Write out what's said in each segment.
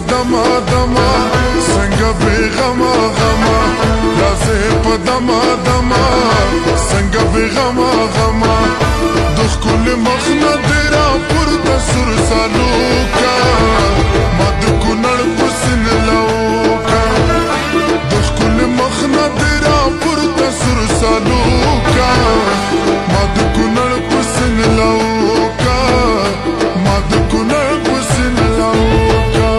دما دما څنګه بې غمه غمه راځې په دما دما څنګه بې غمه غمه د ښکلي مخ نه دې راپورته سور سالوکه ما د کونړ په سینه لوکه د ښکلي مخ نه دې راپورته سور سالوکه ما د کونړ په سینه لوکه ما د کونړ په سینه لوکه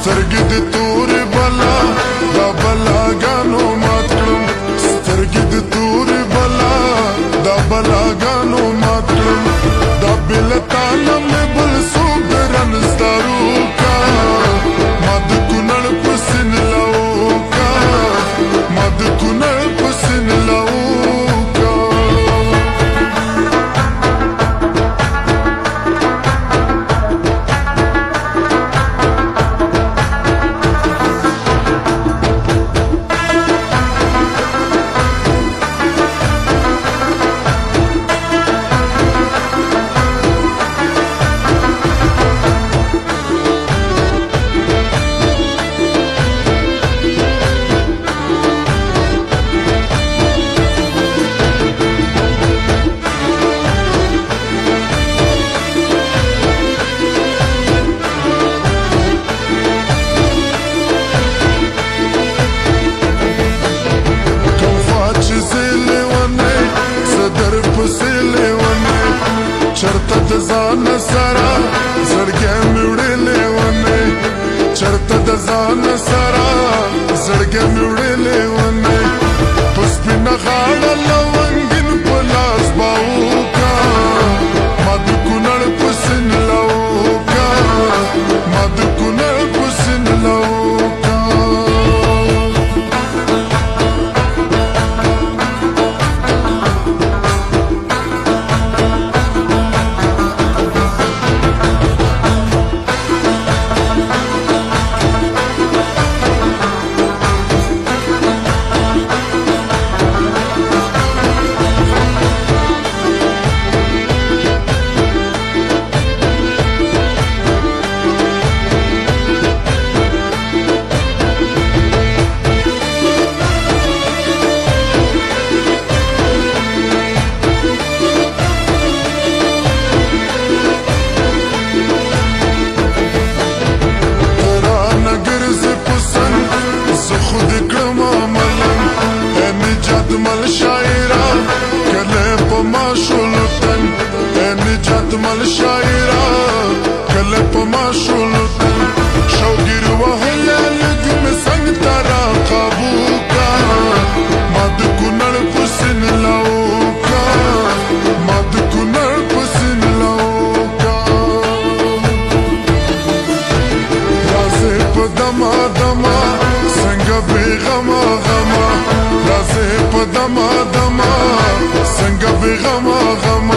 سترګې د تورې بلا دا بلاګانو مات کړم سترګې د تورې بلا دا بلاګانو مات کړم دا بلتانه مې بل څوک درنځدارو کا ما د کونړ په سینه لوکه ما د کونړ په سینه لوکه چرته د ځان سره زړګی مې وړلی ونې چرته د ځان سره زړګی مې وړلی ونې په سپینه غاړه لونګین په لاس باوکه ما د کونړ په سینه لوکه ما د کونړ په سینه لوکه مل شاعرا کله په ما شولتن نجات مل شاعرا کله په ما شولتن شوګیر وهله لګم څنګه ترا قابو کا ما د کونړ په سینه لوکه ما د کونړ په سینه لوکه راځې په دما دما څنګه بې غمه غمه راځې په دما دما څنګه بې غمه غمه